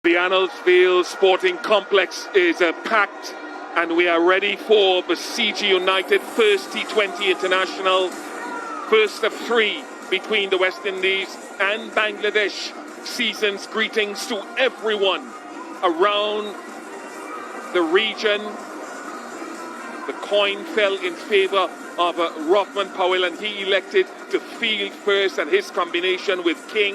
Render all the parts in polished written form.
The Arnoldsville Sporting Complex is packed, and we are ready for Basiji United first T20 International, first of three between the West Indies and Bangladesh. Season's greetings to everyone around the region. The coin fell in favour of Rothman Powell, and he elected to field first, and his combination with King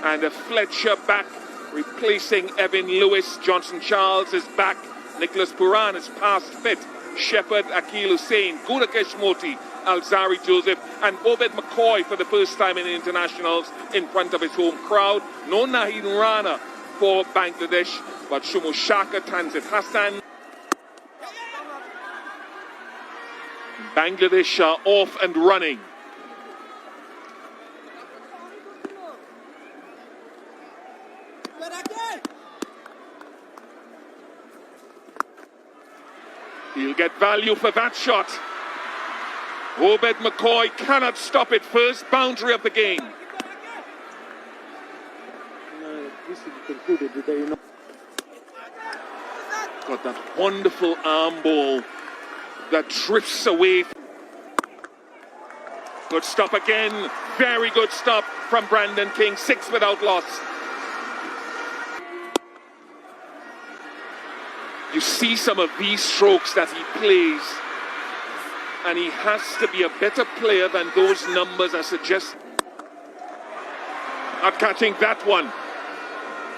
and Fletcher back, replacing Evan Lewis. Johnson Charles is back. Nicholas Puran is past fit. Shepherd, Akil Hussain, Gudakesh Moti, Alzari Joseph, and Obed McCoy for the first time in internationals in front of his home crowd. No Nahid Rana for Bangladesh, but Shumo Shaka, Tanzit Hassan. Bangladesh are off and running. He'll get value for that shot. Obed McCoy cannot stop it. First boundary of the game. Got that wonderful arm ball that drifts away. Good stop again. Very good stop from Brandon King. 6 without loss. You see some of these strokes that he plays, and he has to be a better player than those numbers are suggesting. Not catching that one.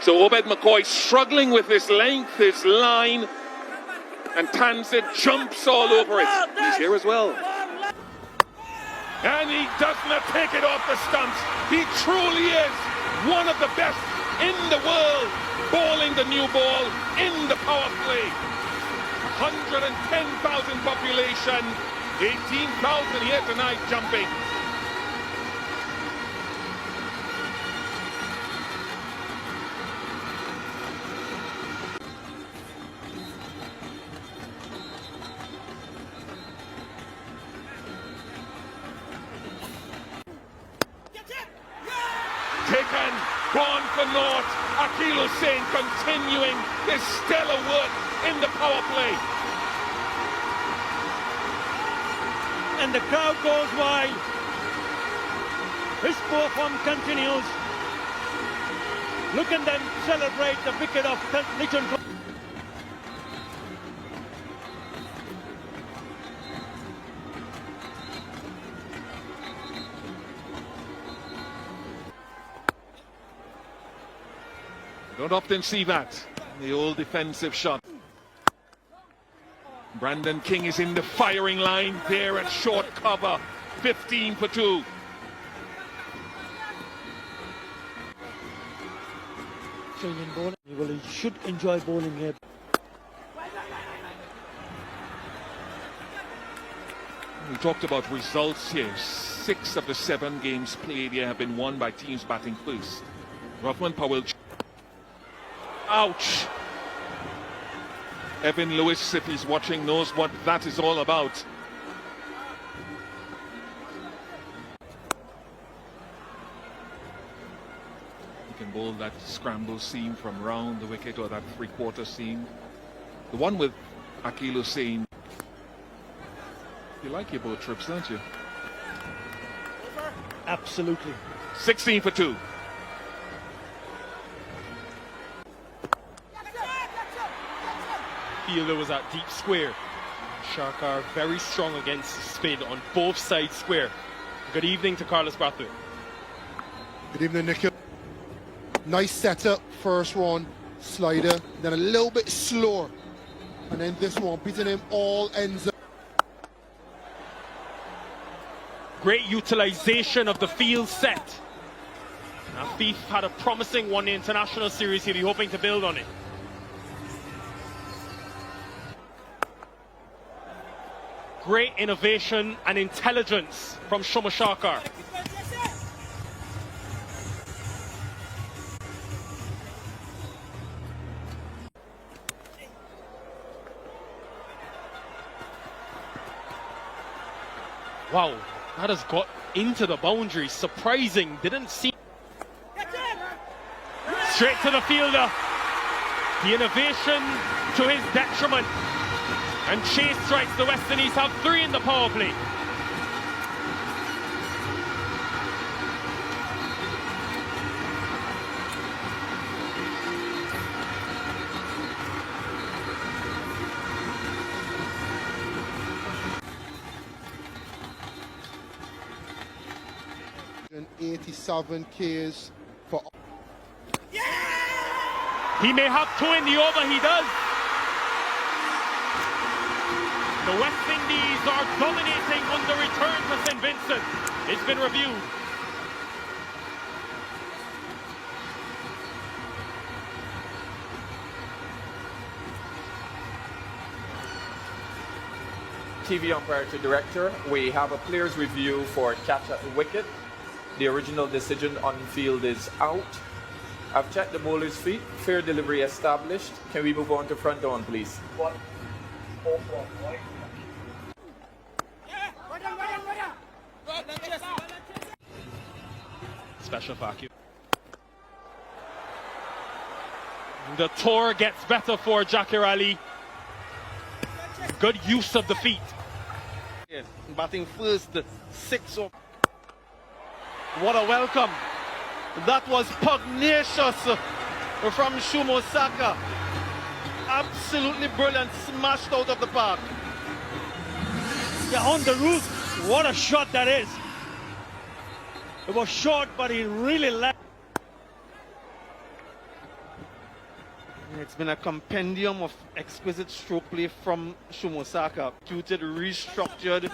So Obed McCoy struggling with his length, his line, and Tanzit jumps all over it. He's here as well. And he does not take it off the stumps. He truly is one of the best in the world, bowling the new ball in the power play. 110,000 population, 18,000 here tonight jumping. Taken, gone for naught. Akil Hussain continuing his stellar work in the power play. And the crowd goes wild. His poor form continues. Look at them celebrate the wicket of Nichon. Don't often see that. The old defensive shot. Brandon King is in the firing line there at short cover. 15 for 2. Australian bowling. Well, he should enjoy bowling here. We talked about results here. 6 of the 7 games played here have been won by teams batting first. Rothman Powell. Ouch! Evan Lewis, if he's watching, knows what that is all about. He can bowl that scramble seam from round the wicket, or that three-quarter seam. The one with Akil Hussain. You like your boat trips, don't you? Absolutely. 16 for 2. Fielder was at deep square. Shark are very strong against spin on both sides square. Good evening to Carlos Brathwaite. Good evening, Nikhil. Nice setup, first one, slider, then a little bit slower, and then this one, beating him all ends up. Great utilization of the field set. Afif had a promising one-day international series. He'll be hoping to build on it. Great innovation and intelligence from Shumo Shaka. Wow, that has got into the boundary. Surprising, didn't see. Straight to the fielder. The innovation to his detriment. And chase strikes. The West Indies have 3 in the power play. And 87 Ks for. He may have 2 in the over, he does. The West Indies are dominating on the return to St. Vincent. It's been reviewed. TV umpire to director, we have a player's review for catch at the wicket. The original decision on field is out. I've checked the bowler's feet. Fair delivery established. Can we move on to front on, please? Special vacuum. The tour gets better for Jakir Ali. Good use of the feet. Yes, batting first, 6 of. What a welcome. That was pugnacious from Shumo Saka. Absolutely brilliant, smashed out of the park. Yeah, on the roof. What a shot that is. It was short, but he really landed. It's been a compendium of exquisite stroke play from Shumo Saka. Executed, restructured.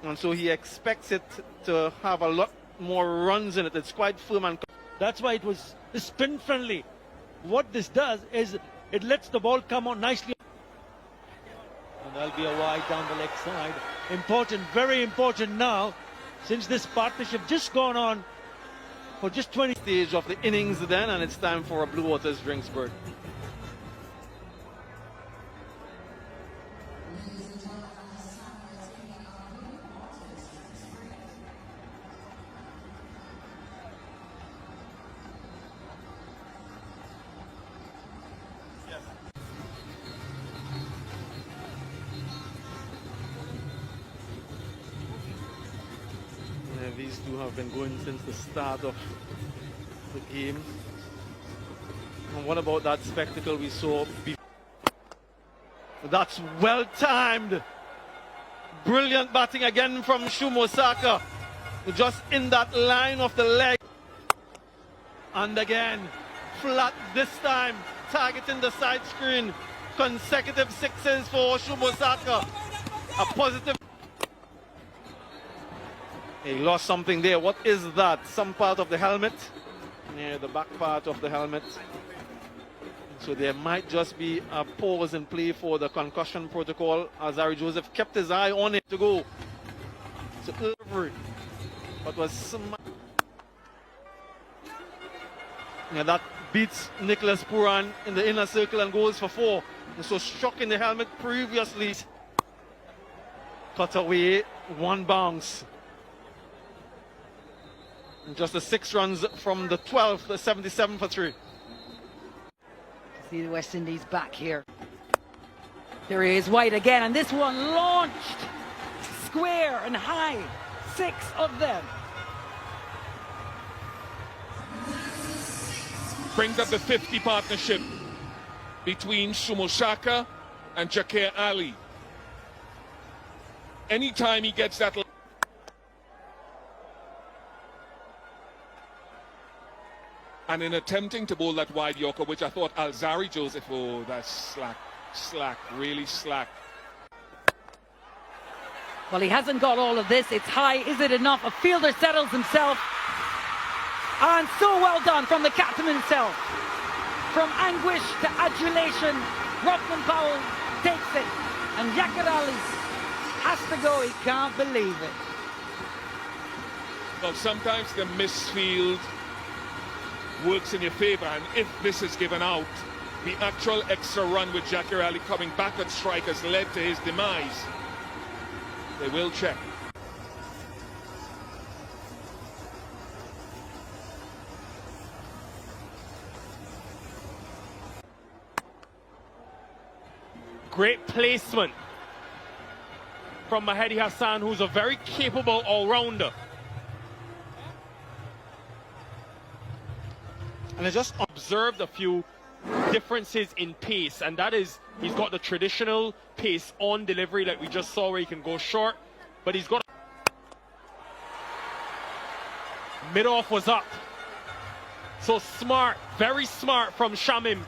And so he expects it to have a lot more runs in it. It's quite firm and. That's why it was spin friendly. What this does is it lets the ball come on nicely. And that'll be a wide down the leg side. Important, very important now, since this partnership just gone on for just 20. Stage of the innings then, and it's time for a Blue Waters drinks break. These two have been going since the start of the game. And what about that spectacle we saw before? That's well timed. Brilliant batting again from Shumo Saka. Just in that line of the leg. And again, flat this time, targeting the side screen. Consecutive 6s for Shumo Saka. A positive. He lost something there. What is that? Some part of the helmet? Near the back part of the helmet. So there might just be a pause in play for the concussion protocol. Alzarri Joseph kept his eye on it to go. So delivery. But was that beats Nicholas Pooran in the inner circle and goes for 4. And so struck in the helmet previously. Cut away, 1 bounce. Just the 6 runs from the 12th, the 77 for 3. See the West Indies back here. There he is, White again, and this one launched square and high. 6 of them. Brings up the 50 partnership between Shumo Saka and Jakir Ali. Anytime he gets that. And in attempting to bowl that wide Yorker, which I thought Alzarri Joseph, oh, that's slack, really slack. Well, he hasn't got all of this. It's high. Is it enough? A fielder settles himself. And so well done from the captain himself. From anguish to adulation, Rothman Powell takes it. And Jakir Ali has to go. He can't believe it. Well, sometimes the misfield works in your favour, and if this is given out, the actual extra run with Jakir Ali coming back at strike has led to his demise. They will check. Great placement from Mahedi Hassan, who's a very capable all-rounder. And I just Observed a few differences in pace, and that is he's got the traditional pace on delivery like we just saw where he can go short, but he's got mid-off was up. So smart, very smart from Shamim.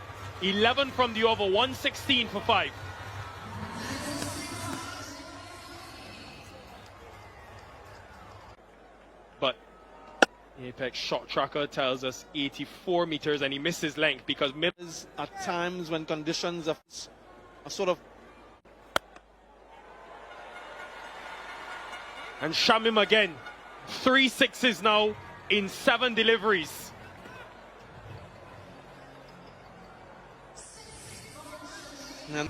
11 from the over, 116 for 5. But Apex shot tracker tells us 84 meters, and he misses length because at times when conditions are sort of. And Shamim again, 3 sixes now in 7 deliveries. And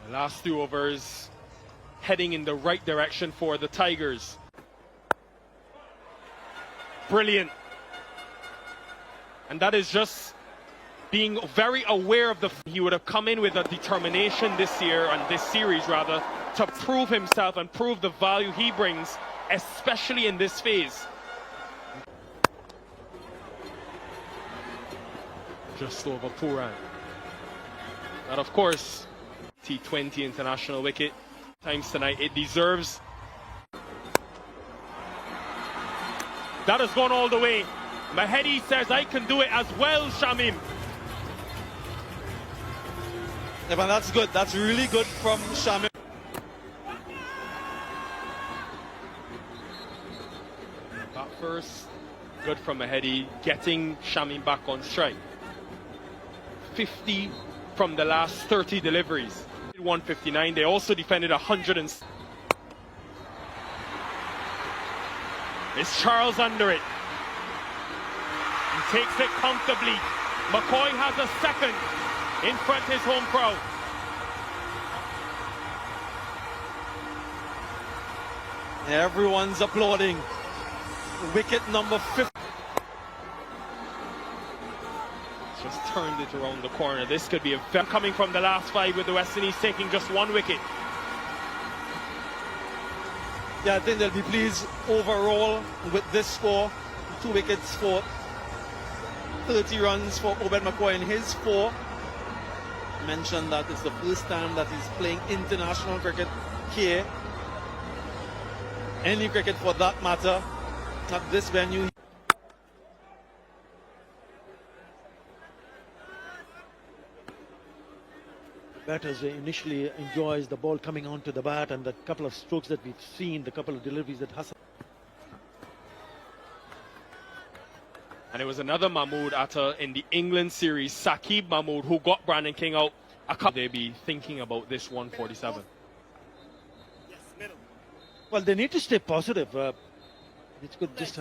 the last 2 overs heading in the right direction for the Tigers. Brilliant. And that is just being very aware of he would have come in with a determination this year, and this series rather, to prove himself and prove the value he brings, especially in this phase. Just over Pooran. And of course, T20 international wicket. Times tonight, it deserves. That has gone all the way. Mahedi says, I can do it as well, Shamim. Yeah, but that's good. That's really good from Shamim. That first, good from Mahedi, getting Shamim back on strike. 50 from the last 30 deliveries. 159. They also defended 100 and. It's Charles under it. He takes it comfortably. McCoy has a second in front of his home crowd. Everyone's applauding. Wicket number 50. Just turned it around the corner. This could be a coming from the last 5 with the West Indies taking just 1 wicket. Yeah, I think they'll be pleased overall with this score. 2 wickets for 30 runs for Obed McCoy in his 4. Mentioned that it's the first time that he's playing international cricket here. Any cricket for that matter, at this venue. Batters initially enjoys the ball coming onto the bat, and the couple of strokes that we've seen, the couple of deliveries that Hassan. And it was another Mahmood Atta in the England series, Saqib Mahmood, who got Brandon King out. They be thinking about this 147. Well, they need to stay positive. It's good just.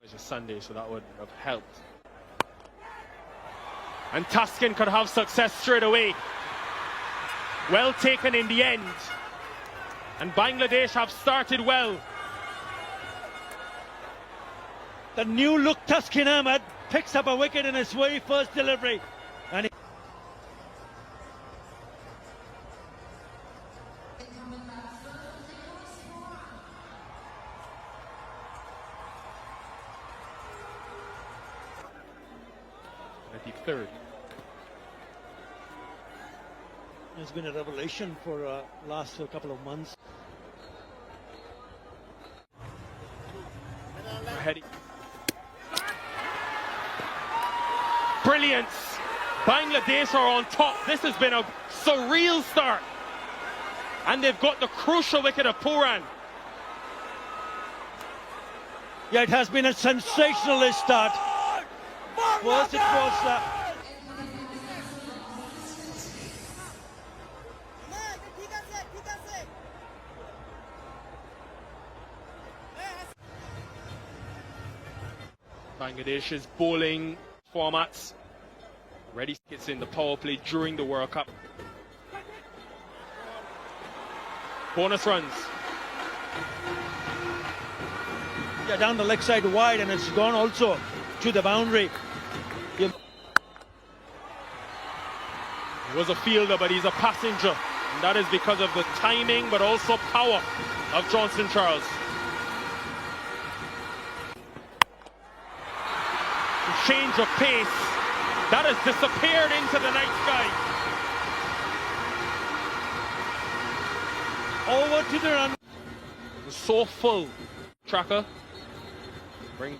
It's a Sunday, so that would have helped. And Taskin could have success straight away. Well taken in the end. And Bangladesh have started well. The new look Taskin Ahmed picks up a wicket in his very first delivery. And he third. It's been a revelation for last couple of months. Brilliance! Bangladesh are on top. This has been a surreal start. And they've got the crucial wicket of Pooran. Yeah, it has been a sensationalist start. First it was Bangladesh's bowling formats. Ready gets in the power play during the World Cup. Bonus runs. Yeah, down the leg side wide, and it's gone also to the boundary. He was a fielder, but he's a passenger. And that is because of the timing, but also power of Johnson Charles. Change of pace. That has disappeared into the night sky. Over to the run. So full. Tracker. Bring.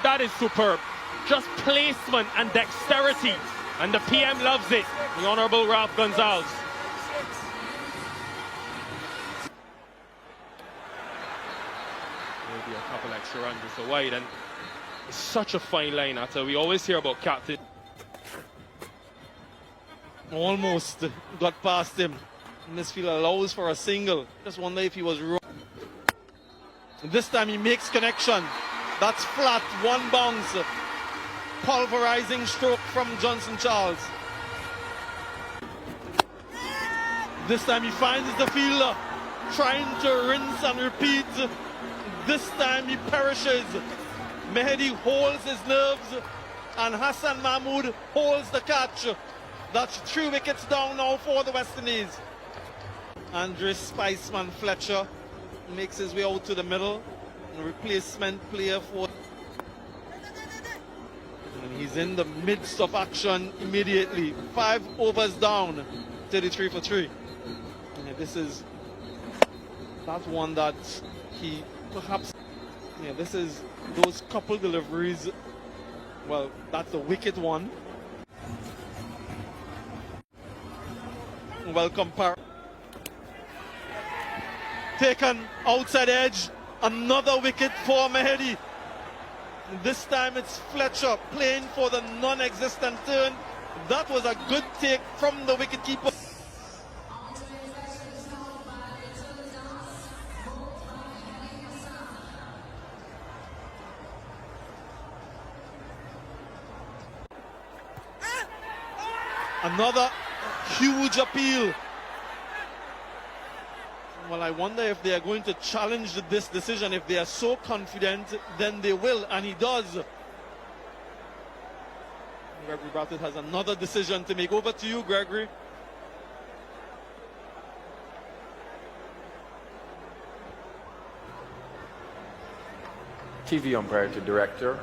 That is superb. Just placement and dexterity. And the PM loves it. The Honorable Ralph Gonzalez. Maybe a couple extra runs just wide. And it's such a fine line, Atta. We always hear about captain. Almost got past him. Misfield allows for a single. Just wonder if he was wrong. This time he makes connection. That's flat, one bounce. Pulverizing stroke from Johnson Charles. This time he finds the fielder, trying to rinse and repeat. This time he perishes. Mehedi holds his nerves, and Hassan Mahmoud holds the catch. That's 3 wickets down now for the West Indies. Andres Spiceman Fletcher makes his way out to the middle. Replacement player for... And he's in the midst of action immediately. 5 overs down, 33 for 3. And this is that one that he perhaps... Yeah, this is those couple deliveries. Well, that's the wicket one. Well compared. Taken outside edge. Another wicket for Mehedi. This time it's Fletcher playing for the non-existent turn. That was a good take from the wicketkeeper. Another huge appeal. Well, I wonder if they are going to challenge this decision. If they are so confident, then they will, and he does. Gregory Brathwaite has another decision to make. Over to you, Gregory. TV umpire to director.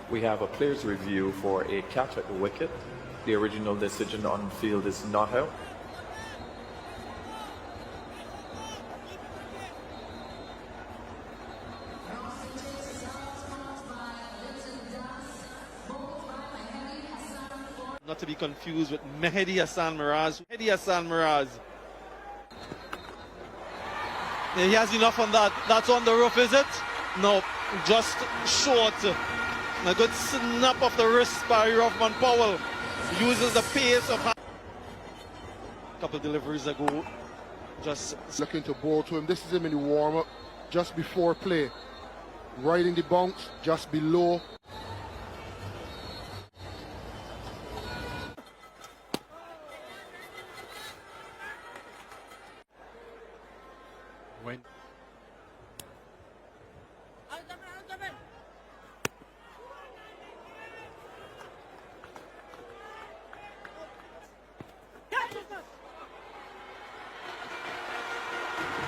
We have a player's review for a catch at the wicket. The original decision on field is not out. Not to be confused with Mehedi Hassan Miraz. Mehedi Hassan Miraz. He has enough on that. That's on the roof, is it? No, just short. A good snap of the wrist by Rovman Powell. Uses the pace of... A couple deliveries ago. Just looking to bowl to him. This is him in the warm-up just before play. Riding the bounce just below. When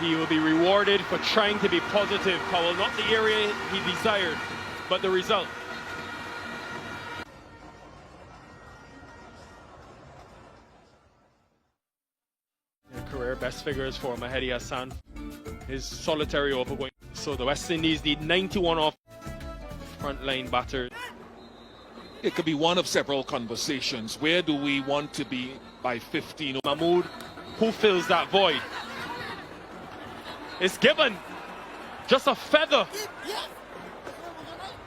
he will be rewarded for trying to be positive, Powell. Not the area he desired, but the result. Career best figures for Mehedi Hassan. His solitary over going. So the West Indies need 91 off frontline batters. It could be one of several conversations. Where do we want to be by 15? Mahmood, who fills that void? It's given. Just a feather.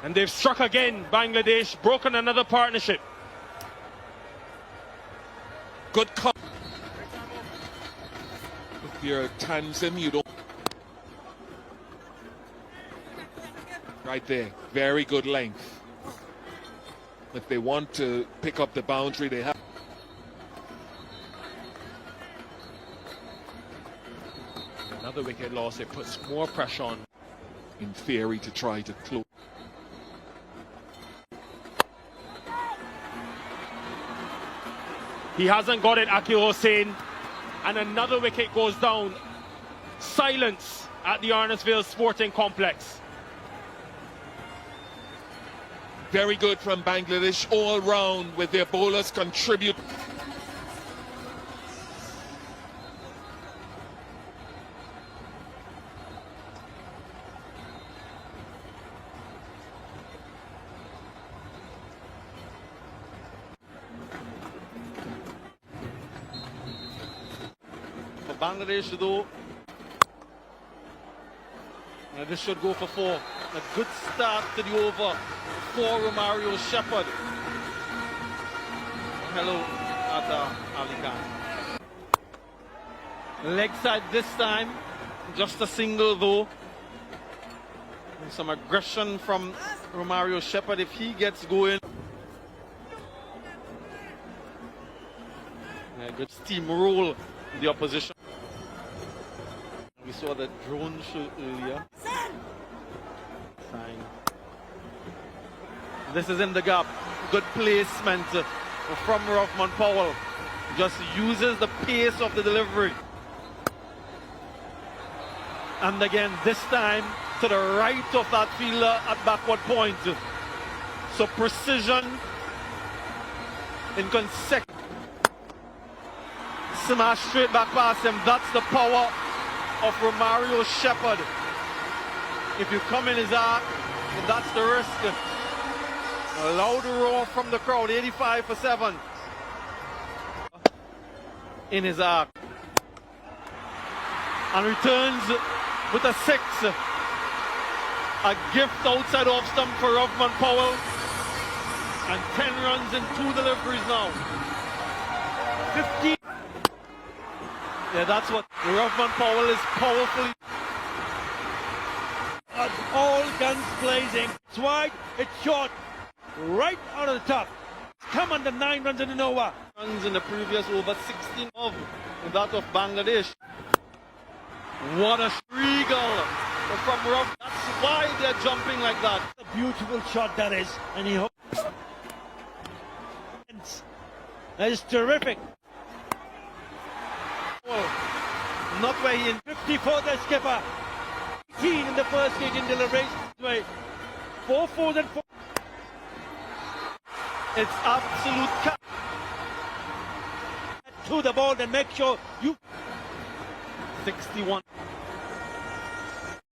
And they've struck again. Bangladesh broken another partnership. Good call. If you're Tanzim, you don't. Right there. Very good length. If they want to pick up the boundary, they have. Now Another wicket loss, it puts more pressure on. In theory, to try to close. He hasn't got it, Akil Hossain. And another wicket goes down. Silence at the Arnarsville Sporting Complex. Very good from Bangladesh all round with their bowlers contribute. For Bangladesh, though, this should go for 4. A good start to the over for Romario Shepherd. Hello, Ali Khan. Leg side this time, just a single though. And some aggression from Romario Shepherd if he gets going. A good steamroll the opposition. We saw that drone shoot earlier. Fine. This is in the gap. Good placement from Rovman Powell. Just uses the pace of the delivery. And again, this time to the right of that fielder at backward point. So precision in consecutive. Smash straight back past him. That's the power of Romario Shepherd. If you come in his arc, that's the risk. A loud roar from the crowd, 85 for 7. In his arc. And returns with a 6. A gift outside off stump for Rovman Powell. And 10 runs in 2 deliveries now. 15. Yeah, that's what Rovman Powell is powerful. All guns blazing. It's wide, it's short. Right out of the top. Come under 9 runs in an over. Runs in the previous over, 16 of that of Bangladesh. What a regal from Rob. That's why they're jumping like that. A beautiful shot that is. And he hopes. That is terrific. Oh, not where he in 54 the skipper. 18 in the first stage in deliveries. 4 4 and 4. It's absolute To the ball and make sure you 61.